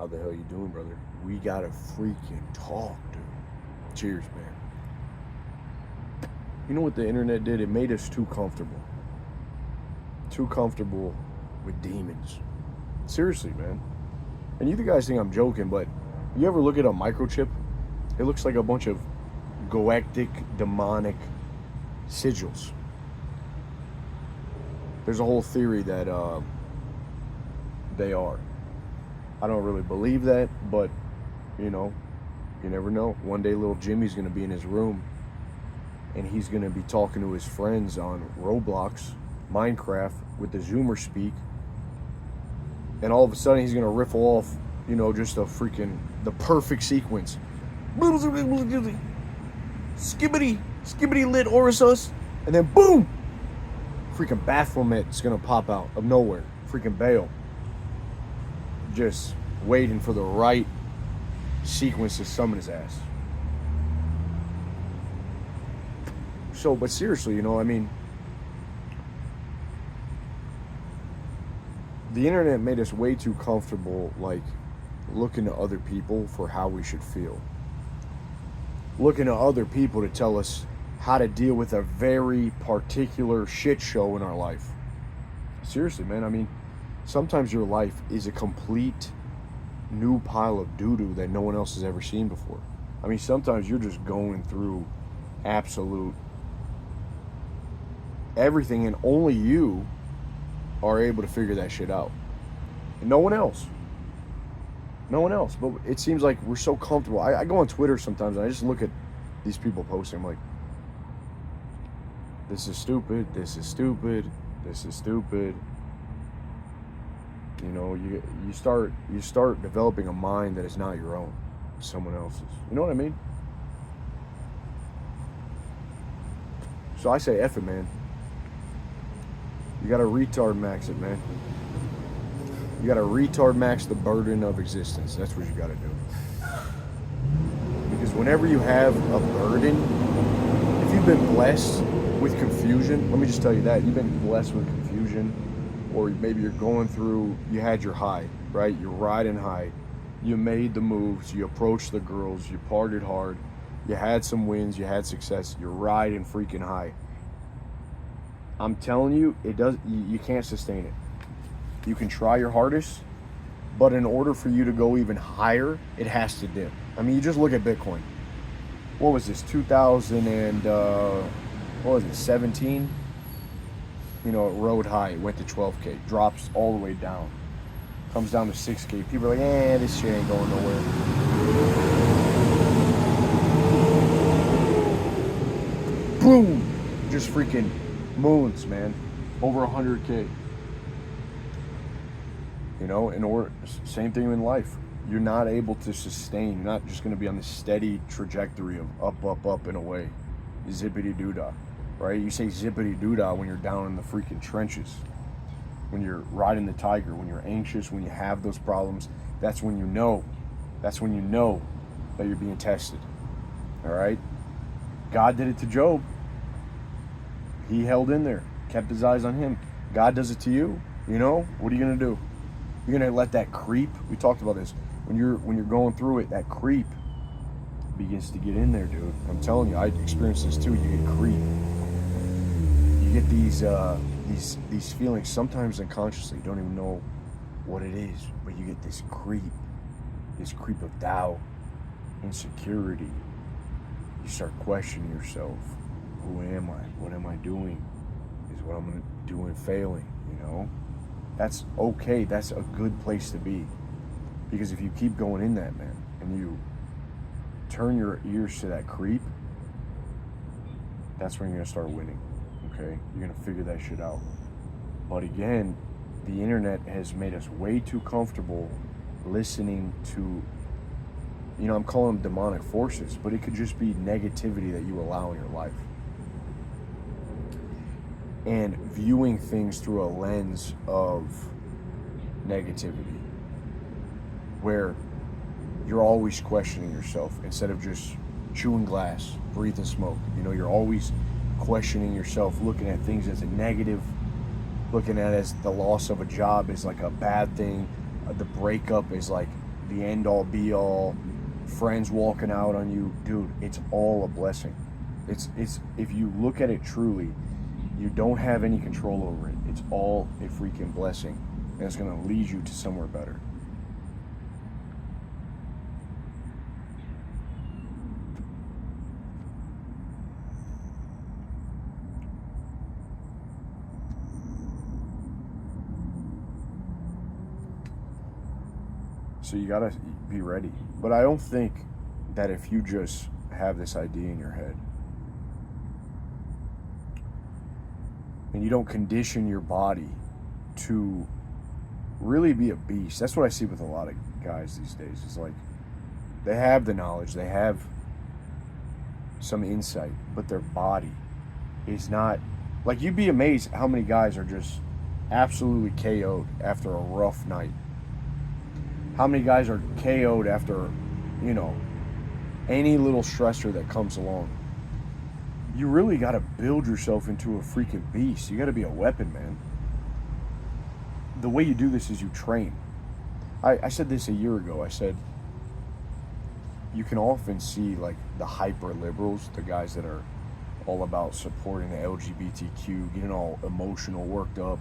How the hell you doing, brother? We gotta freaking talk, dude. Cheers, man. You know what the internet did? It made us too comfortable. Too comfortable with demons. Seriously, man. And you guys think I'm joking, but you ever look at a microchip? It looks like a bunch of goetic, demonic sigils. There's a whole theory that they are. I don't really believe that, but you know, you never know. One day little Jimmy's gonna be in his room and he's gonna be talking to his friends on Roblox, Minecraft, with the Zoomer speak, and all of a sudden he's gonna riffle off, you know, just the perfect sequence. Skibbity lit Orisus, and then boom! Freaking Baphomet's gonna pop out of nowhere. Freaking Baal. Just waiting for the right sequence to summon his ass. So, but seriously, you know, I mean, the internet made us way too comfortable, like, looking to other people for how we should feel. Looking to other people to tell us how to deal with a very particular shit show in our life. Seriously, man, I mean, sometimes your life is a complete new pile of doo-doo that no one else has ever seen before. I mean, sometimes you're just going through absolute everything, and only you are able to figure that shit out. And no one else. No one else. But it seems like we're so comfortable. I go on Twitter sometimes and I just look at these people posting. I'm like, this is stupid. This is stupid. This is stupid. You know, you start developing a mind that is not your own, someone else's. You know what I mean? So I say, F it, man. You gotta retard max it, man. You gotta retard max the burden of existence. That's what you gotta do. Because whenever you have a burden, if you've been blessed with confusion, let me just tell you that. You've been blessed with confusion, or maybe you're going through, you had your high, right? You're riding high. You made the moves, you approached the girls, you partied hard, you had some wins, you had success, you're riding freaking high. I'm telling you, you can't sustain it. You can try your hardest, but in order for you to go even higher, it has to dip. I mean, you just look at Bitcoin. What was this, 17? You know, it rode high, it went to 12K, drops all the way down, comes down to 6K. People are like, this shit ain't going nowhere. Boom! Just freaking moons, man. Over 100K. You know, same thing in life. You're not able to sustain. You're not just going to be on this steady trajectory of up and away. Zippity doo-dah, right? You say zippity doo-dah when you're down in the freaking trenches. When you're riding the tiger, when you're anxious, when you have those problems, that's when you know. That's when you know that you're being tested. All right? God did it to Job. He held in there, kept his eyes on him. God does it to you. You know, what are you going to do? You're going to let that creep. We talked about this. When you're going through it, that creep begins to get in there, dude. I'm telling you, I experienced this too. You get creep. You get these feelings, sometimes unconsciously. You don't even know what it is, but you get this creep of doubt, insecurity. You start questioning yourself. Who am I? What am I doing? Is what I'm doing failing? You know, that's okay. That's a good place to be, because if you keep going in that, man, and you turn your ears to that creep, that's when you're gonna start winning. Okay, you're gonna figure that shit out. But again, the internet has made us way too comfortable listening to, you know, I'm calling them demonic forces, but it could just be negativity that you allow in your life. And viewing things through a lens of negativity, where you're always questioning yourself instead of just chewing glass, breathing smoke. You know, you're always questioning yourself, looking at things as a negative, looking at it as the loss of a job is like a bad thing, the breakup is like the end all be all, friends walking out on you. Dude, it's all a blessing. It's if you look at it truly, you don't have any control over it. It's all a freaking blessing, and it's going to lead you to somewhere better. So you gotta be ready. But I don't think that if you just have this idea in your head and you don't condition your body to really be a beast. That's what I see with a lot of guys these days. It's like they have the knowledge, they have some insight, but their body is not. Like, you'd be amazed how many guys are just absolutely KO'd after a rough night. How many guys are KO'd after, any little stressor that comes along. You really got to build yourself into a freaking beast. You got to be a weapon, man. The way you do this is you train. I said this a year ago. I said, you can often see like the hyper liberals, the guys that are all about supporting the LGBTQ, getting all emotional, worked up,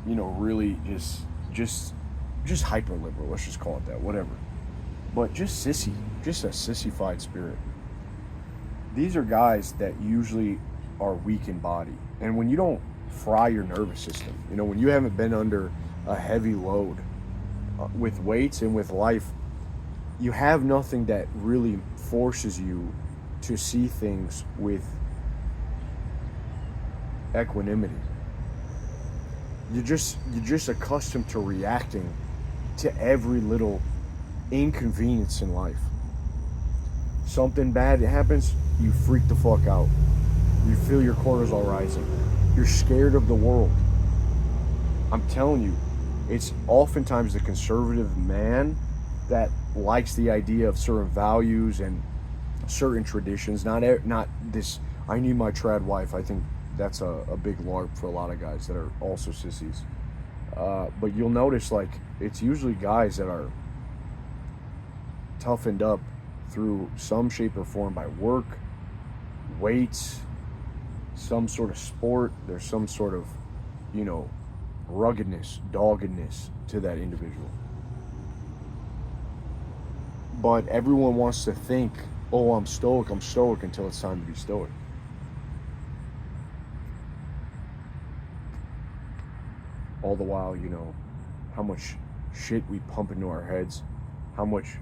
really just hyper liberal, let's just call it that, whatever. But just a sissified spirit. These are guys that usually are weak in body. And when you don't fry your nervous system, when you haven't been under a heavy load with weights and with life, you have nothing that really forces you to see things with equanimity. You're just accustomed to reacting to every little inconvenience in life. Something bad happens, you freak the fuck out. You feel your cortisol rising. You're scared of the world. I'm telling you, it's oftentimes the conservative man that likes the idea of certain values and certain traditions. Not this, I need my trad wife. I think that's a big LARP for a lot of guys that are also sissies. But you'll notice, like, it's usually guys that are toughened up through some shape or form by work, weights, some sort of sport. There's some sort of, ruggedness, doggedness to that individual. But everyone wants to think, oh, I'm stoic until it's time to be stoic. All the while, how much shit we pump into our heads, how much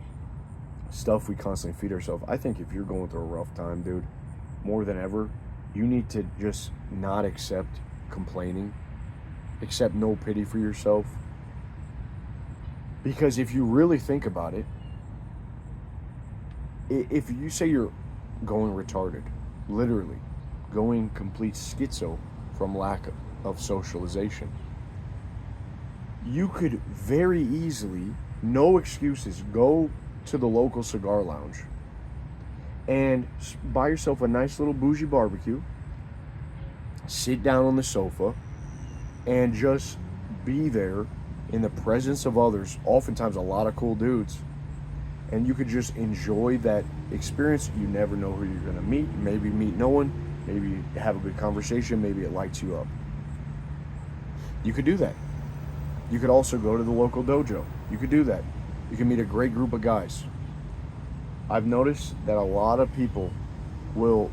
stuff we constantly feed ourselves. I think if you're going through a rough time, dude, more than ever, you need to just not accept complaining, accept no pity for yourself. Because if you really think about it, if you say you're going retarded, literally going complete schizo from lack of socialization, you could very easily, no excuses, go to the local cigar lounge and buy yourself a nice little bougie barbecue, sit down on the sofa, and just be there in the presence of others, oftentimes a lot of cool dudes, and you could just enjoy that experience. You never know who you're going to meet. Maybe meet no one, maybe have a good conversation, maybe it lights you up. You could do that. You could also go to the local dojo. You could do that. You can meet a great group of guys. I've noticed that a lot of people will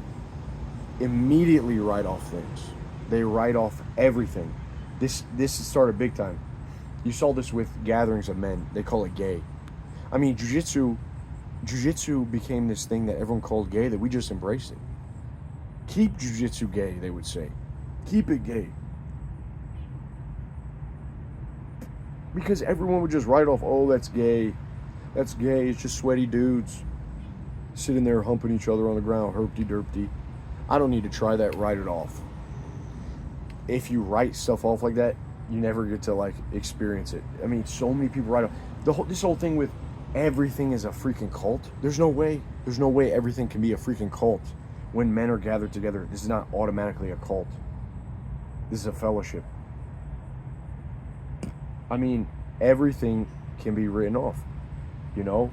immediately write off things. They write off everything. This started big time. You saw this with gatherings of men. They call it gay. I mean, jiu-jitsu became this thing that everyone called gay, that we just embraced it. Keep jiu-jitsu gay, they would say. Keep it gay. Because everyone would just write off, oh, that's gay. That's gay. It's just sweaty dudes sitting there humping each other on the ground, herpty-derpty. I don't need to try that. Write it off. If you write stuff off like that, you never get to, experience it. I mean, so many people write off. This whole thing with everything is a freaking cult. There's no way everything can be a freaking cult. When men are gathered together, this is not automatically a cult. This is a fellowship. I mean, everything can be written off. You know,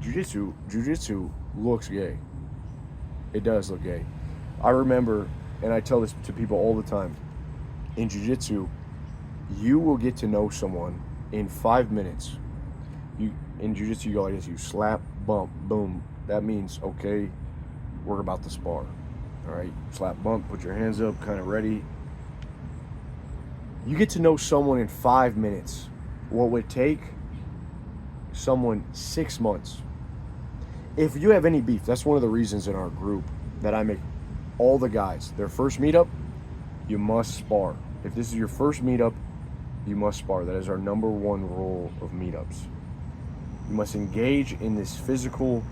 jiu-jitsu looks gay. It does look gay. I remember, and I tell this to people all the time, in jiu-jitsu, you will get to know someone in 5 minutes. In jiu-jitsu, you go like this: you slap, bump, boom. That means, okay, we're about to spar. All right, slap, bump, put your hands up, kind of ready. You get to know someone in 5 minutes. What would take someone 6 months. If you have any beef, that's one of the reasons in our group that I make all the guys, their first meetup, you must spar. If this is your first meetup, you must spar. That is our number one rule of meetups. You must engage in this physical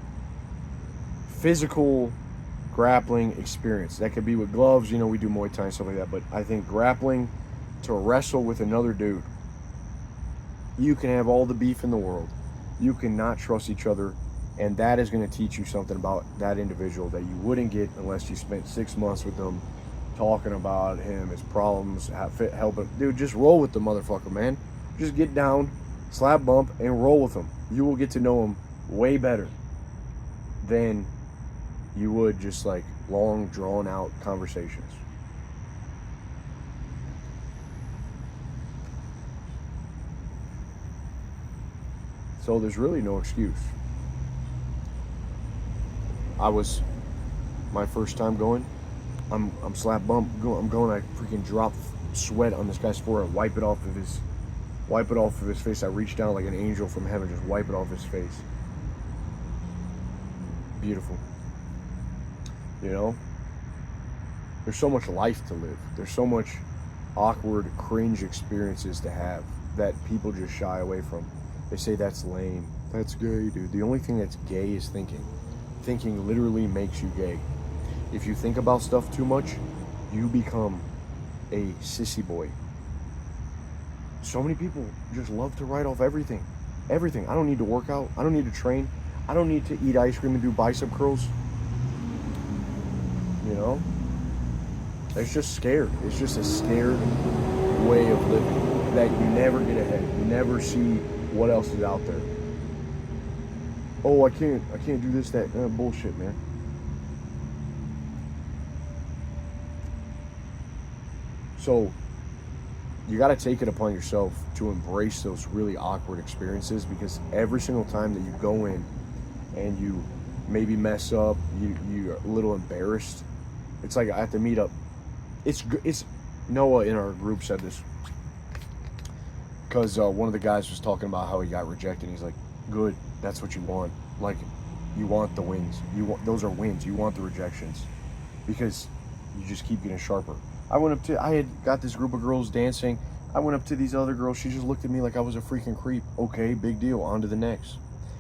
grappling experience. That could be with gloves, you know, we do Muay Thai and stuff like that, but I think grappling to wrestle with another dude, you can have all the beef in the world. You cannot trust each other, and that is going to teach you something about that individual that you wouldn't get unless you spent 6 months with them, talking about him, his problems, helping. Dude, just roll with the motherfucker, man. Just get down, slap, bump, and roll with him. You will get to know him way better than you would just like long, drawn out conversations. So there's really no excuse. I was my first time going. I'm slap bump. I'm going. I freaking drop sweat on this guy's forehead. Wipe it off of his face. I reach down like an angel from heaven, just wipe it off his face. Beautiful. You know, there's so much life to live. There's so much awkward, cringe experiences to have that people just shy away from. They say that's lame. That's gay, dude. The only thing that's gay is thinking. Thinking literally makes you gay. If you think about stuff too much, you become a sissy boy. So many people just love to write off everything. Everything. I don't need to work out. I don't need to train. I don't need to eat ice cream and do bicep curls. You know? It's just scared. It's just a scared way of living that you never get ahead. You never see what else is out there. Oh, I can't do this, that. Bullshit, man. So, you got to take it upon yourself to embrace those really awkward experiences, because every single time that you go in and you maybe mess up, you're a little embarrassed. It's like at the meetup. It's Noah in our group said this, because one of the guys was talking about how he got rejected. He's like, good, that's what you want. Like, you want the wins. Those are wins. You want the rejections, because you just keep getting sharper. I had got this group of girls dancing. I went up to these other girls. She just looked at me like I was a freaking creep. Okay, big deal. On to the next.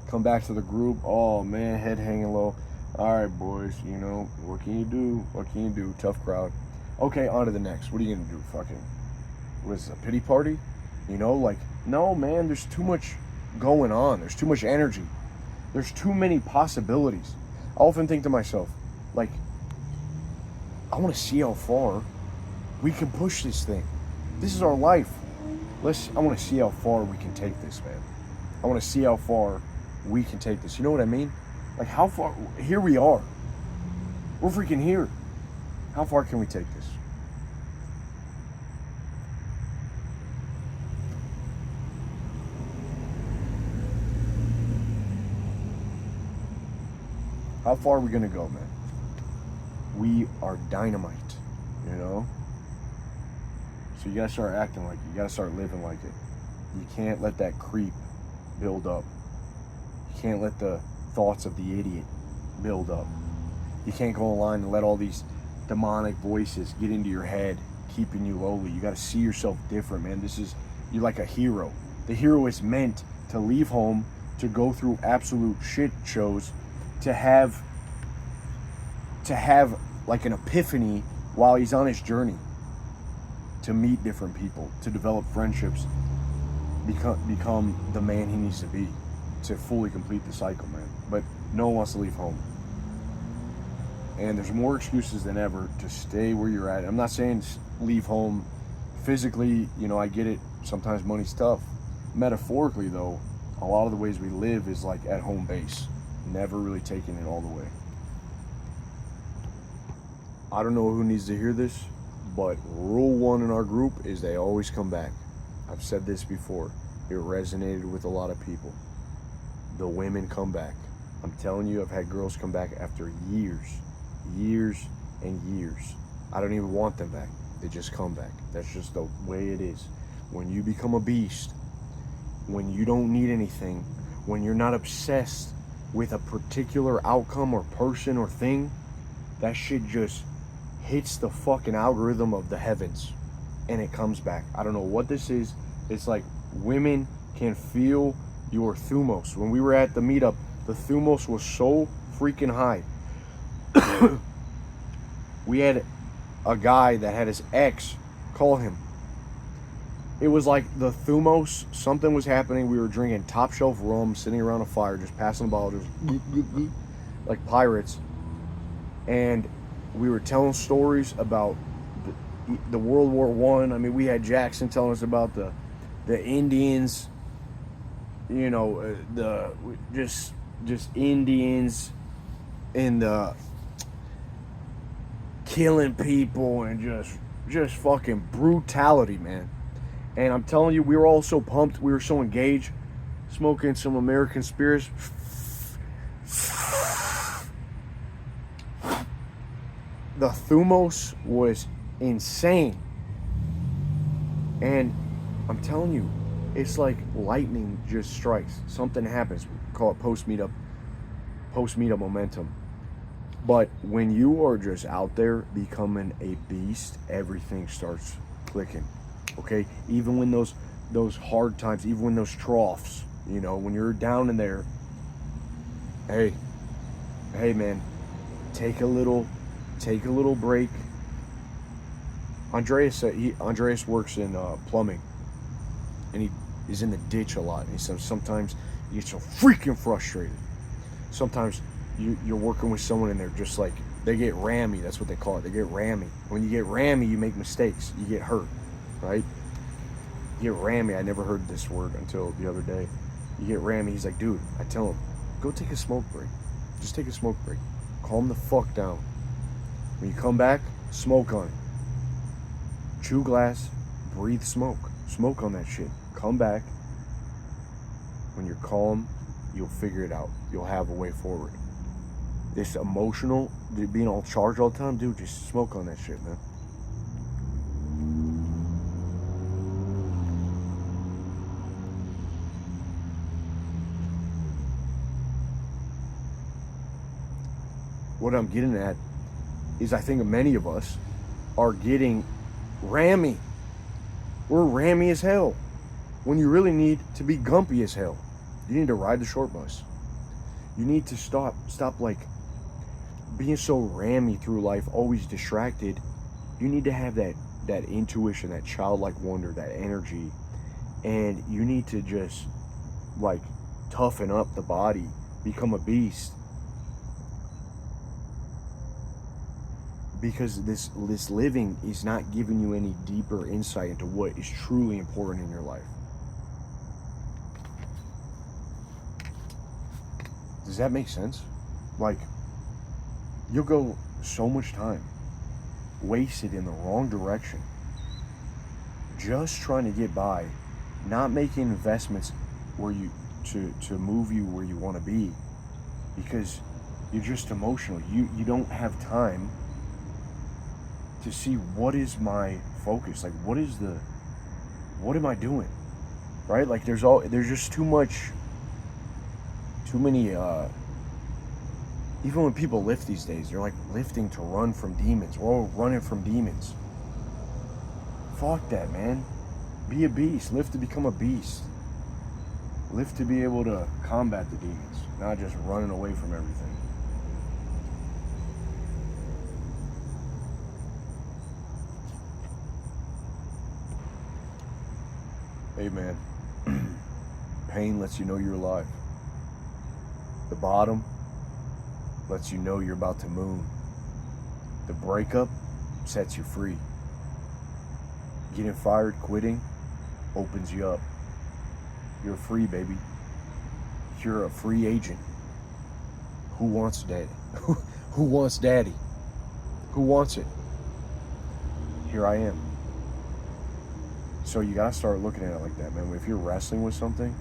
Come back to the group. Oh man, head hanging low. All right, boys. You know, what can you do? What can you do? Tough crowd. Okay, on to the next. What are you gonna do? Fucking, what is this, a pity party? You know, like, no, man. There's too much going on. There's too much energy. There's too many possibilities. I often think to myself, like, I want to see how far we can push this thing. This is our life. I want to see how far we can take this, man. I want to see how far we can take this. You know what I mean? Like, how far? Here we are. We're freaking here. How far can we take this? How far are we going to go, man? We are dynamite, you know? So you got to start acting like it. You got to start living like it. You can't let that creep build up. You can't let the thoughts of the idiot build up. You can't go online and let all these demonic voices get into your head, keeping you lowly. You got to see yourself different, man. You're like a hero. The hero is meant to leave home, to go through absolute shit shows, to have like an epiphany while he's on his journey, to meet different people, to develop friendships, become the man he needs to be, to fully complete the cycle, man. But no one wants to leave home. And there's more excuses than ever to stay where you're at. I'm not saying leave home physically, you know, I get it. Sometimes money's tough. metaphorically though, a lot of the ways we live is like at home base, never really taking it all the way. I don't know who needs to hear this, but rule one in our group is they always come back. I've said this before. It resonated with a lot of people. The women come back. I'm telling you, I've had girls come back after years and years. I don't even want them back. They just come back. That's just the way it is. When you become a beast, when you don't need anything, when you're not obsessed with a particular outcome or person or thing, that shit just hits the fucking algorithm of the heavens and it comes back. I don't know what this is. It's like women can feel your thumos. When we were at the meetup, the thumos was so freaking high. We had a guy that had his ex call him. It was like the thumos, something was happening. We were drinking top shelf rum, sitting around a fire, just passing the bottle, just like pirates. And we were telling stories about the World War One. I mean, we had Jackson telling us about the Indians, you know, just Indians and killing people and just fucking brutality, man. And I'm telling you, we were all so pumped, we were so engaged, smoking some American spirits. The thumos was insane. And I'm telling you, it's like lightning just strikes. Something happens. We call it post-meetup momentum. But when you are just out there becoming a beast, everything starts clicking. Okay? Even when those hard times, even when those troughs, you know, when you're down in there, hey man, take a little break. Andreas works in plumbing, and he is in the ditch a lot. And he says sometimes you get so freaking frustrated. Sometimes you're working with someone and they're just like, they get rammy. That's what they call it. They get rammy. When you get rammy, you make mistakes. You get hurt, right? You get rammy. I never heard this word until the other day. You get rammy. He's like, dude, I tell him, go take a smoke break. Just take a smoke break. Calm the fuck down. When you come back, smoke on it. Chew glass, breathe smoke. Smoke on that shit. Come back. When you're calm, you'll figure it out. You'll have a way forward. This emotional, being all charged all the time, dude, just smoke on that shit, man. What I'm getting at is I think many of us are getting rammy. We're rammy as hell when you really need to be gumpy as hell. You need to ride the short bus. You need to stop like being so rammy through life, always distracted. You need to have that intuition, that childlike wonder, that energy, and you need to just like toughen up the body, become a beast. Because this living is not giving you any deeper insight into what is truly important in your life. Does that make sense? Like, you'll go so much time wasted in the wrong direction, just trying to get by, not making investments where you to move you where you want to be, because you're just emotional. You don't have time to see what is my focus, like what am I doing, right? Like there's just too many even when people lift these days, they're like lifting to run from demons. We're all running from demons. Fuck that, man. Be a beast. Lift to become a beast. Lift to be able to combat the demons, not just running away from everything. Hey man, pain lets you know you're alive. The bottom lets you know you're about to moon. The breakup sets you free. Getting fired, quitting, opens you up. You're free, baby. You're a free agent. Who wants daddy? Who wants daddy? Who wants it? Here I am. So you gotta start looking at it like that, man. If you're wrestling with something,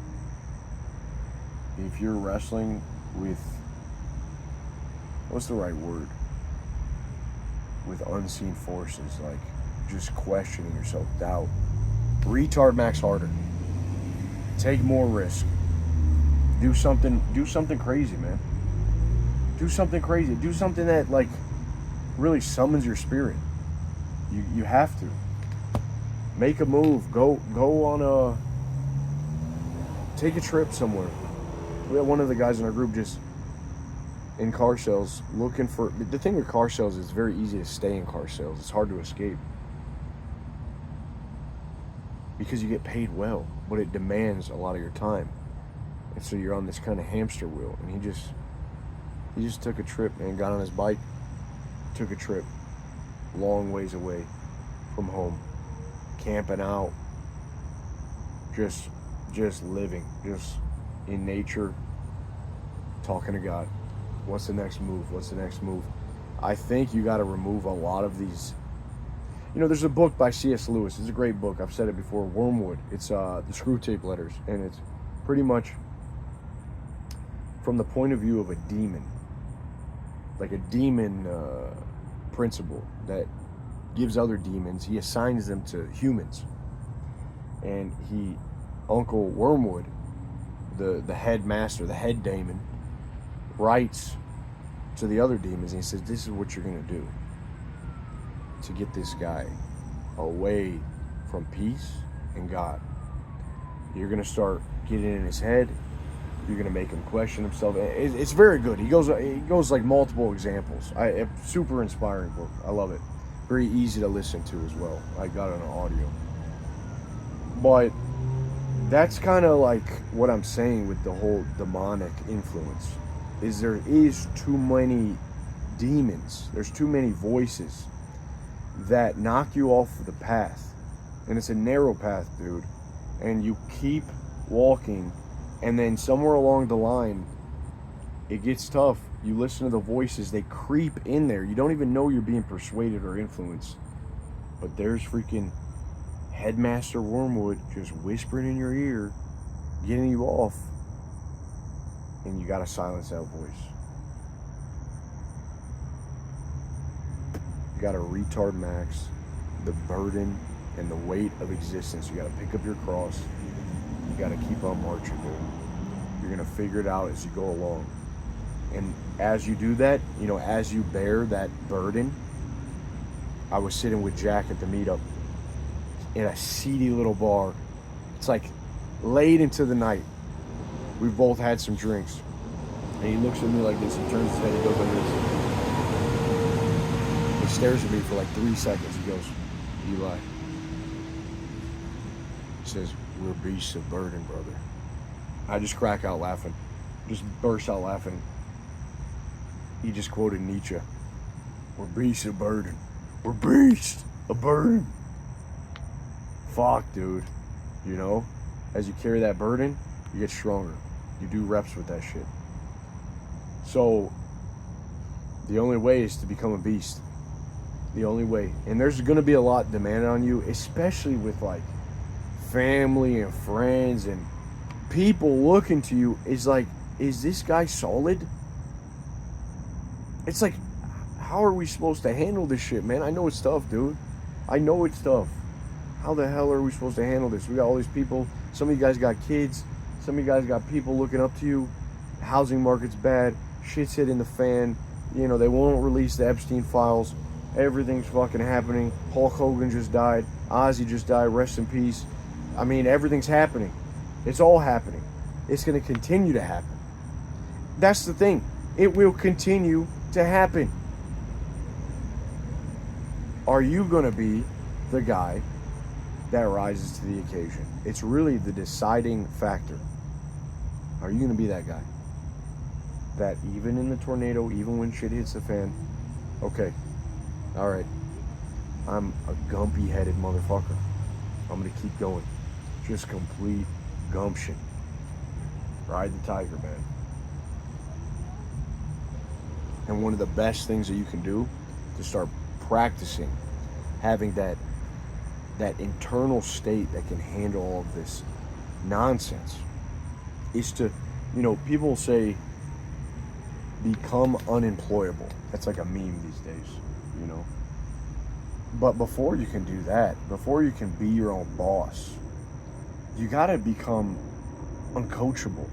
if you're wrestling with, what's the right word? With unseen forces, like just questioning yourself, doubt. Retard max harder. Take more risk. Do something crazy, man. Do something crazy. Do something that like really summons your spirit. You have to. Make a move. Go on take a trip somewhere. We had one of the guys in our group just in car sales looking for, the thing with car sales is it's very easy to stay in car sales. It's hard to escape. Because you get paid well, but it demands a lot of your time. And so you're on this kind of hamster wheel. And he just took a trip, man, got on his bike, took a trip long ways away from home, camping out, just living, just in nature, talking to God. What's the next move? What's the next move? I think you got to remove a lot of these. You know, there's a book by C.S. Lewis. It's a great book. I've said it before. Wormwood. It's the Screw Tape Letters, and it's pretty much from the point of view of a demon, like a demon principle that gives other demons. He assigns them to humans, and Uncle Wormwood, the headmaster, the head demon, writes to the other demons, and he says, "This is what you're gonna do to get this guy away from peace and God. You're gonna start getting in his head. You're gonna make him question himself." It's very good. He goes like multiple examples. A super inspiring book. I love it. Very easy to listen to as well. I got it on audio. But that's kind of like what I'm saying with the whole demonic influence. Is there is too many demons. There's too many voices that knock you off the path. And it's a narrow path, dude. And you keep walking, and then somewhere along the line, it gets tough. You listen to the voices, they creep in there. You don't even know you're being persuaded or influenced. But there's freaking Headmaster Wormwood just whispering in your ear, getting you off. And you gotta silence that voice. You gotta retard max the burden and the weight of existence. You gotta pick up your cross. You gotta keep on marching, dude. You're gonna figure it out as you go along. And as you do that, you know, as you bear that burden, I was sitting with Jack at the meetup in a seedy little bar. It's like late into the night. We've both had some drinks. And he looks at me like this. He turns his head. He goes like this. He stares at me for like 3 seconds. He goes, "Eli." He says, "We're beasts of burden, brother." I just crack out laughing. Just burst out laughing. He just quoted Nietzsche. "We're beasts of burden. We're beasts of burden." Fuck, dude. You know? As you carry that burden, you get stronger. You do reps with that shit. So, the only way is to become a beast. The only way. And there's going to be a lot demanded on you, especially with like family and friends and people looking to you. Is like, is this guy solid? It's like, how are we supposed to handle this shit, man? I know it's tough, dude. I know it's tough. How the hell are we supposed to handle this? We got all these people. Some of you guys got kids. Some of you guys got people looking up to you. The housing market's bad. Shit's hitting the fan. You know, they won't release the Epstein files. Everything's fucking happening. Hulk Hogan just died. Ozzy just died. Rest in peace. I mean, everything's happening. It's all happening. It's going to continue to happen. That's the thing. It will continue to happen. Are you going to be the guy that rises to the occasion? It's really the deciding factor. Are you going to be that guy? That even in the tornado, even when shit hits the fan, okay, all right, I'm a gumpy-headed motherfucker. I'm going to keep going. Just complete gumption. Ride the tiger, man. And one of the best things that you can do to start practicing having that internal state that can handle all of this nonsense is to, people say become unemployable. That's like a meme these days. But before you can do that, before you can be your own boss, you got to become uncoachable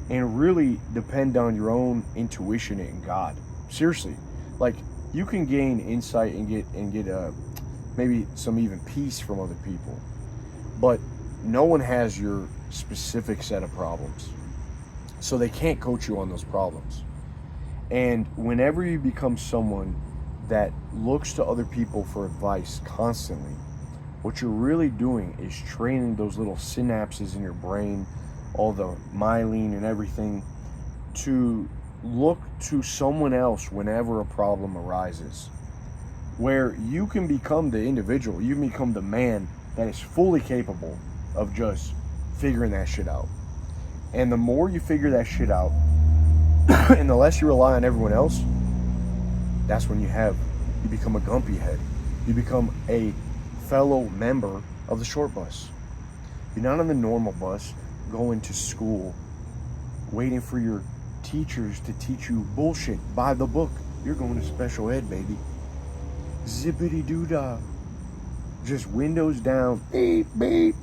and really depend on your own intuition and God. Seriously, like you can gain insight and get maybe some even peace from other people, but no one has your specific set of problems, so they can't coach you on those problems. And whenever you become someone that looks to other people for advice constantly, what you're really doing is training those little synapses in your brain, all the myelin and everything, to look to someone else whenever a problem arises. Where you can become the individual, you can become the man that is fully capable of just figuring that shit out. And the more you figure that shit out, and the less you rely on everyone else, that's when you become a gumpy head. You become a fellow member of the short bus. You're not on the normal bus going to school, waiting for your teachers to teach you bullshit by the book. You're going to special ed, baby. Zippity doo dah. Just windows down. Beep, beep.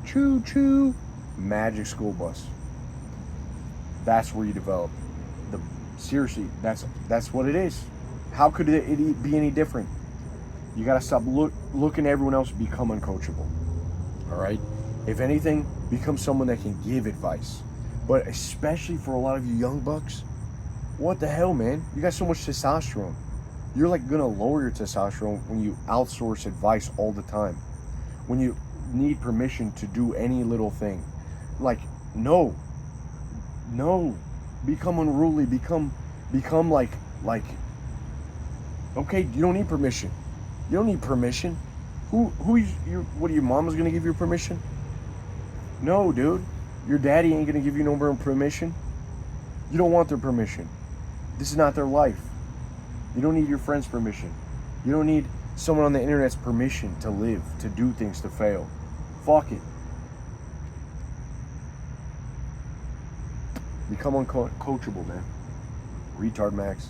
Choo choo. Magic school bus. That's where you develop. Seriously, that's what it is. How could it be any different? You gotta stop looking at everyone else, become uncoachable. Alright? If anything, become someone that can give advice. But especially for a lot of you young bucks, what the hell, man? You got so much testosterone. You're like gonna lower your testosterone when you outsource advice all the time. When you need permission to do any little thing. Like, no. Become unruly. Become like, okay, you don't need permission. You don't need permission. What are your mama's gonna give you permission? No, dude. Your daddy ain't gonna give you no permission. You don't want their permission. This is not their life. You don't need your friends' permission. You don't need someone on the internet's permission to live, to do things, to fail. Fuck it. Become uncoachable, man. Retard max,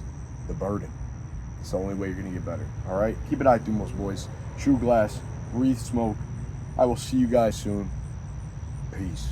the burden. It's the only way you're gonna get better. Alright? Keep it eye through most boys. Chew glass, breathe smoke. I will see you guys soon. Peace.